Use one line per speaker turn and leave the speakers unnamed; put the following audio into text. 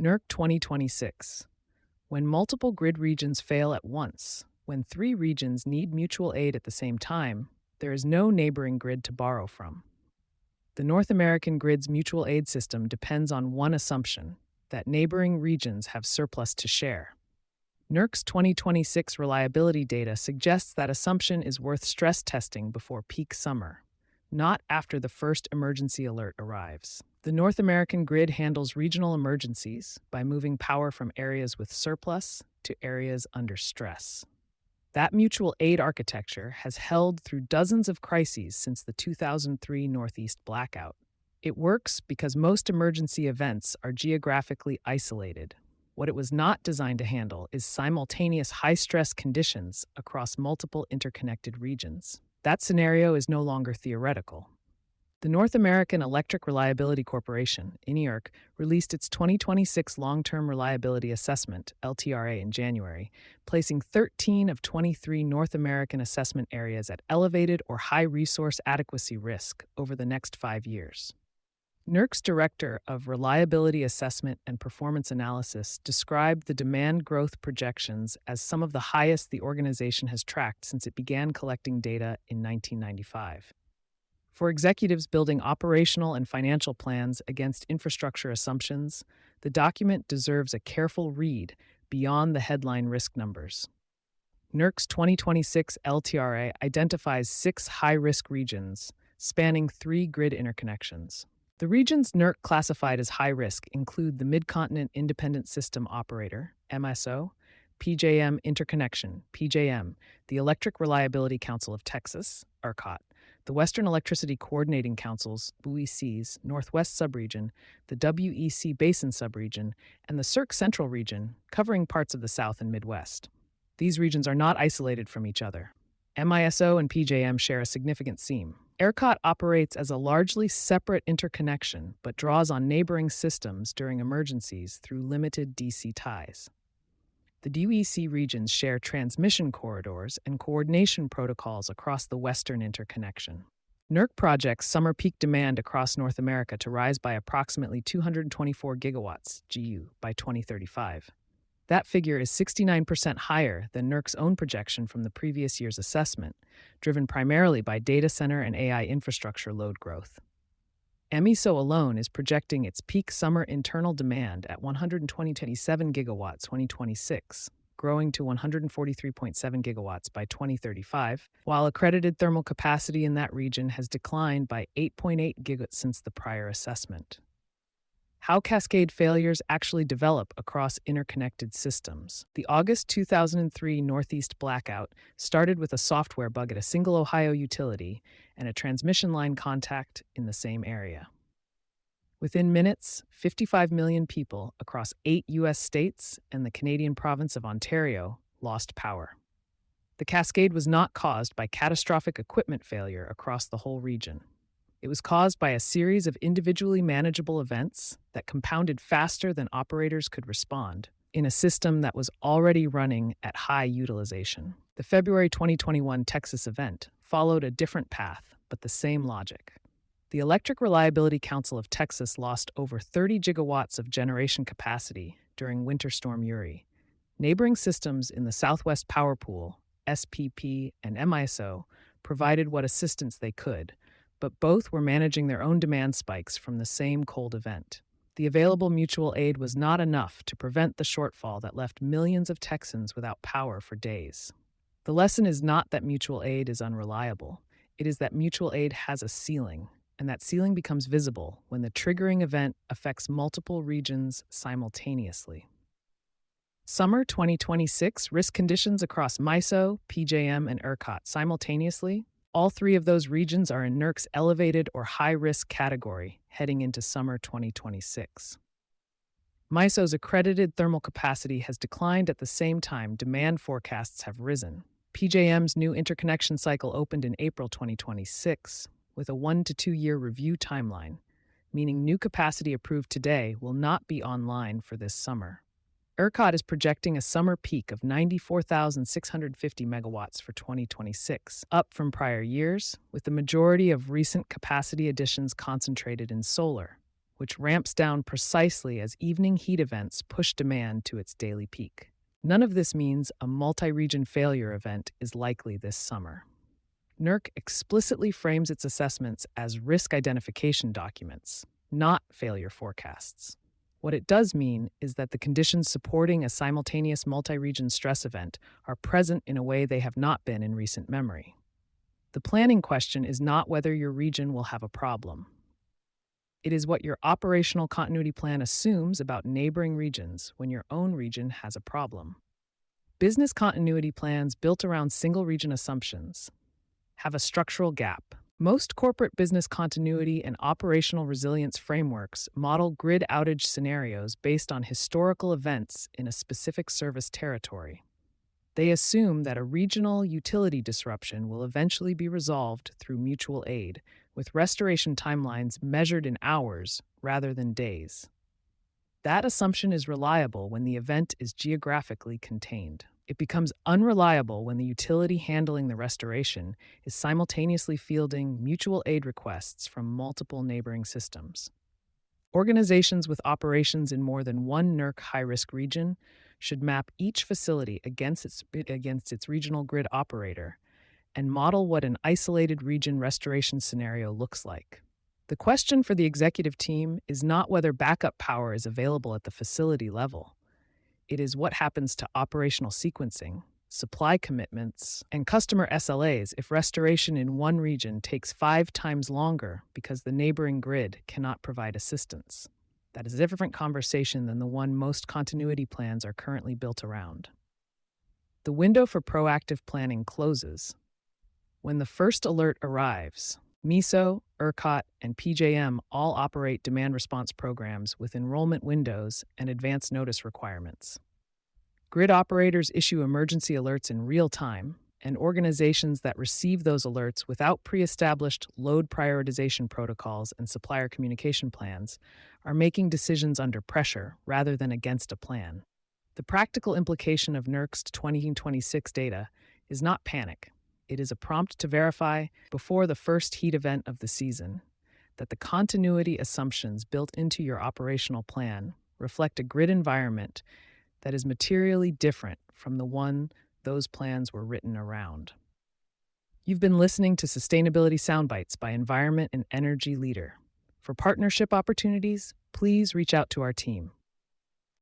NERC 2026. When multiple grid regions fail at once, when three regions need mutual aid at the same time, there is no neighboring grid to borrow from. The North American grid's mutual aid system depends on one assumption, that neighboring regions have surplus to share. NERC's 2026 reliability data suggests that assumption is worth stress testing before peak summer, not after the first emergency alert arrives. The North American grid handles regional emergencies by moving power from areas with surplus to areas under stress. That mutual aid architecture has held through dozens of crises since the 2003 Northeast blackout. It works because most emergency events are geographically isolated. What it was not designed to handle is simultaneous high-stress conditions across multiple interconnected regions. That scenario is no longer theoretical. The North American Electric Reliability Corporation, NERC, released its 2026 Long-Term Reliability Assessment, LTRA, in January, placing 13 of 23 North American assessment areas at elevated or high resource adequacy risk over the next 5 years. NERC's Director of Reliability Assessment and Performance Analysis described the demand growth projections as some of the highest the organization has tracked since it began collecting data in 1995. For executives building operational and financial plans against infrastructure assumptions, the document deserves a careful read beyond the headline risk numbers. NERC's 2026 LTRA identifies 6 high-risk regions, spanning 3 grid interconnections. The regions NERC classified as high risk include the Mid-Continent Independent System Operator, MSO, PJM Interconnection, PJM, the Electric Reliability Council of Texas, ERCOT, the Western Electricity Coordinating Council's, WEC's, Northwest Subregion, the WEC Basin Subregion, and the CERC Central Region, covering parts of the South and Midwest. These regions are not isolated from each other. MISO and PJM share a significant seam. ERCOT operates as a largely separate interconnection but draws on neighboring systems during emergencies through limited DC ties. The WEC regions share transmission corridors and coordination protocols across the Western interconnection. NERC projects summer peak demand across North America to rise by approximately 224 gigawatts (GU) by 2035. That figure is 69% higher than NERC's own projection from the previous year's assessment, driven primarily by data center and AI infrastructure load growth. MISO alone is projecting its peak summer internal demand at 127 gigawatts 2026, growing to 143.7 gigawatts by 2035, while accredited thermal capacity in that region has declined by 8.8 gigawatts since the prior assessment. How cascade failures actually develop across interconnected systems. The August 2003 Northeast blackout started with a software bug at a single Ohio utility and a transmission line contact in the same area. Within minutes, 55 million people across 8 U.S. states and the Canadian province of Ontario lost power. The cascade was not caused by catastrophic equipment failure across the whole region. It was caused by a series of individually manageable events that compounded faster than operators could respond in a system that was already running at high utilization. The February 2021 Texas event followed a different path, but the same logic. The Electric Reliability Council of Texas lost over 30 gigawatts of generation capacity during Winter Storm Uri. Neighboring systems in the Southwest Power Pool, SPP, and MISO provided what assistance they could, but both were managing their own demand spikes from the same cold event. The available mutual aid was not enough to prevent the shortfall that left millions of Texans without power for days. The lesson is not that mutual aid is unreliable. It is that mutual aid has a ceiling, and that ceiling becomes visible when the triggering event affects multiple regions simultaneously. Summer 2026 risk conditions across MISO, PJM, and ERCOT simultaneously. All 3 of those regions are in NERC's elevated or high-risk category heading into summer 2026. MISO's accredited thermal capacity has declined at the same time demand forecasts have risen. PJM's new interconnection cycle opened in April 2026 with a 1 to 2 year review timeline, meaning new capacity approved today will not be online for this summer. ERCOT is projecting a summer peak of 94,650 megawatts for 2026, up from prior years, with the majority of recent capacity additions concentrated in solar, which ramps down precisely as evening heat events push demand to its daily peak. None of this means a multi-region failure event is likely this summer. NERC explicitly frames its assessments as risk identification documents, not failure forecasts. What it does mean is that the conditions supporting a simultaneous multi-region stress event are present in a way they have not been in recent memory. The planning question is not whether your region will have a problem. It is what your operational continuity plan assumes about neighboring regions when your own region has a problem. Business continuity plans built around single region assumptions have a structural gap. Most corporate business continuity and operational resilience frameworks model grid outage scenarios based on historical events in a specific service territory. They assume that a regional utility disruption will eventually be resolved through mutual aid, with restoration timelines measured in hours rather than days. That assumption is reliable when the event is geographically contained. It becomes unreliable when the utility handling the restoration is simultaneously fielding mutual aid requests from multiple neighboring systems. Organizations with operations in more than one NERC high-risk region should map each facility against its regional grid operator and model what an isolated region restoration scenario looks like. The question for the executive team is not whether backup power is available at the facility level. It is what happens to operational sequencing, supply commitments, and customer SLAs if restoration in one region takes 5 times longer because the neighboring grid cannot provide assistance. That is a different conversation than the one most continuity plans are currently built around. The window for proactive planning closes when the first alert arrives. MISO, ERCOT, and PJM all operate demand response programs with enrollment windows and advance notice requirements. Grid operators issue emergency alerts in real time, and organizations that receive those alerts without pre-established load prioritization protocols and supplier communication plans are making decisions under pressure rather than against a plan. The practical implication of NERC's 2026 data is not panic. It is a prompt to verify, before the first heat event of the season, that the continuity assumptions built into your operational plan reflect a grid environment that is materially different from the one those plans were written around. You've been listening to Sustainability Soundbites by Environment and Energy Leader. For partnership opportunities, please reach out to our team.